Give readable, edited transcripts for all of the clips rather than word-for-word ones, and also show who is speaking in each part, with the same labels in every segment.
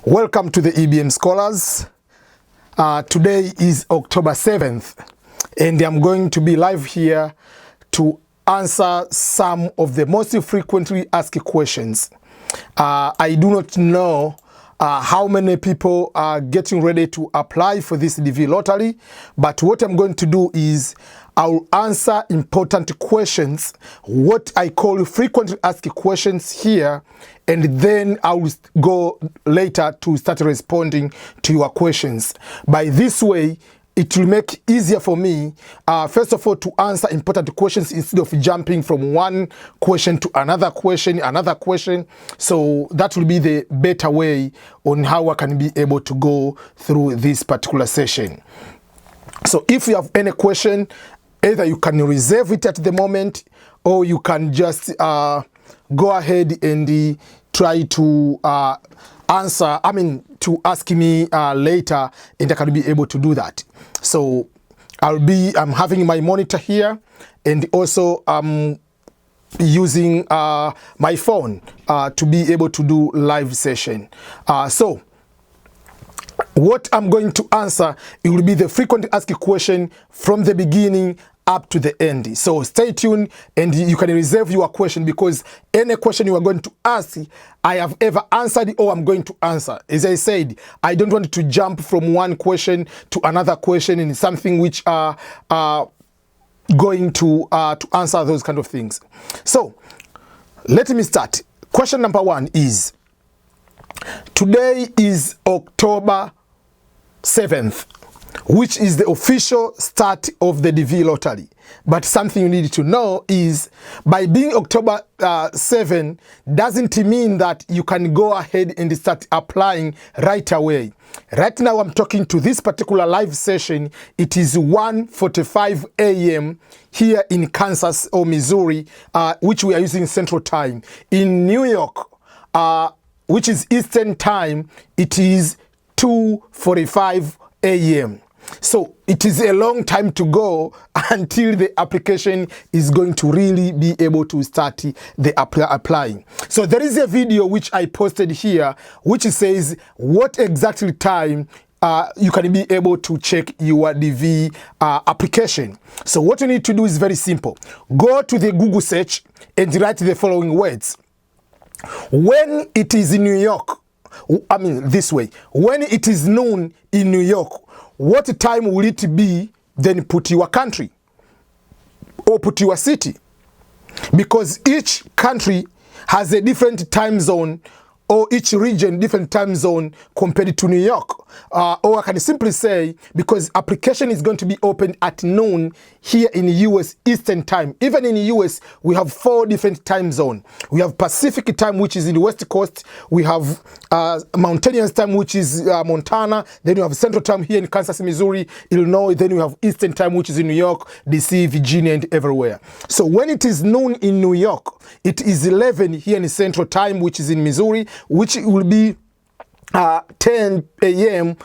Speaker 1: Welcome to the EBM Scholars. Today is October 7th and I'm going to be live here to answer some of the most frequently asked questions. I do not know how many people are getting ready to apply for this DV lottery, but what I'm going to do is I'll answer important questions, what I call frequently asked questions here, and then I will go later to start responding to your questions. By this way, it will make easier for me, first of all, to answer important questions instead of jumping from one question to another question. So that will be the better way on how I can be able to go through this particular session. So if you have any question, either you can reserve it at the moment or you can just go ahead and try to to ask me later, and I can be able to do that. So I'm having my monitor here, and also I'm using my phone to be able to do live session. So what I'm going to answer, it will be the frequently asked question from the beginning up to the end. So stay tuned and you can reserve your question, because any question you are going to ask, I have ever answered or I'm going to answer. As I said, I don't want to jump from one question to another question in something which are going to answer those kind of things. So let me start. Question number one is, today is October 7th, which is the official start of the DV lottery. But something you need to know is, by being October 7 doesn't mean that you can go ahead and start applying right away. Right now I'm talking to this particular live session. It is 1:45 a.m. here in Kansas or Missouri, which we are using Central Time. In New York, which is Eastern Time, it is 2:45 a.m. So it is a long time to go until the application is going to really be able to start the applying. So there is a video which I posted here which says what exactly time you can be able to check your DV application. So what you need to do is very simple. Go to the Google search and write the following words. When it is in New York, this way, when it is noon in New York, what time will it be? Then put your country or put your city, because each country has a different time zone, or each region different time zone compared to New York. Or I can simply say, because application is going to be opened at noon here in the US Eastern Time. Even in the US, we have 4 different time zones. We have Pacific Time, which is in the West Coast. We have Mountainous Time, which is Montana. Then we have Central Time here in Kansas, Missouri, Illinois. Then we have Eastern Time, which is in New York, DC, Virginia, and everywhere. So when it is noon in New York, it is 11 here in Central Time, which is in Missouri, which will be 10 a.m.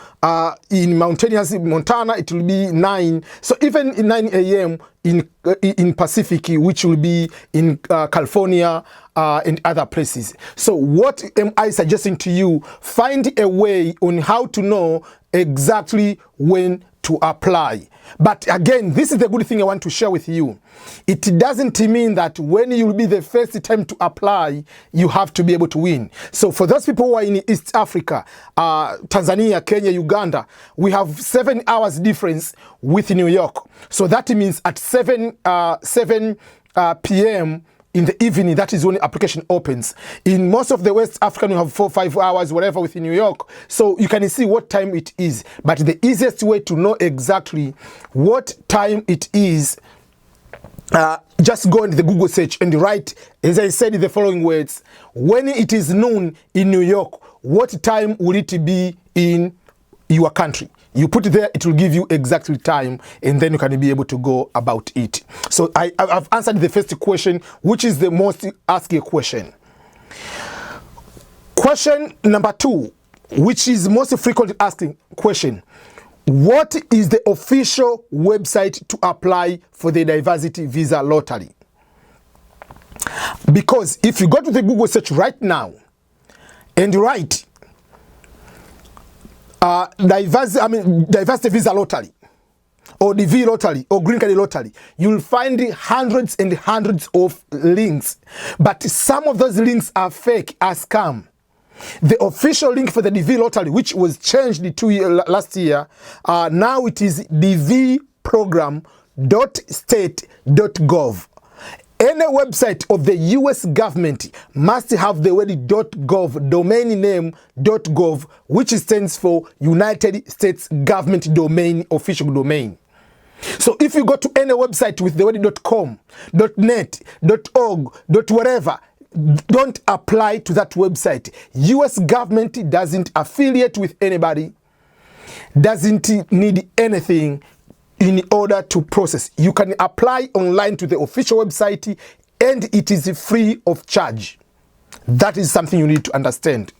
Speaker 1: In Mountainous Montana, it will be 9. So even in 9 a.m. in Pacific, which will be in California and other places. So what am I suggesting to you? Find a way on how to know exactly when to apply. But again, this is the good thing I want to share with you. It doesn't mean that when you will be the first time to apply, you have to be able to win. So for those people who are in East Africa, Tanzania, Kenya, Uganda, we have 7 hours difference with New York. So that means at 7 p.m. in the evening, that is when the application opens. In most of the West African, you have 4 or 5 hours, whatever, within New York. So you can see what time it is. But the easiest way to know exactly what time it is, just go into the Google search and write, as I said, the following words. When it is noon in New York, what time will it be in your country? You put it there, it will give you exactly time, and then you can be able to go about it. So I've answered the first question, which is the most asked question. Question number 2, which is most frequently asked question. What is the official website to apply for the diversity visa lottery? Because if you go to the Google search right now and write diversity visa lottery, or DV lottery, or green card lottery, you'll find hundreds and hundreds of links. But some of those links are fake, are scam. The official link for the DV lottery, which was changed last year, now it is dvprogram.state.gov. Any website of the US government must have the word .gov, domain name .gov, which stands for United States Government Domain, official domain. So if you go to any website with the word .com, .net, .org, .whatever, don't apply to that website. US government doesn't affiliate with anybody, doesn't need anything in order to process. You can apply online to the official website and it is free of charge. That is something you need to understand.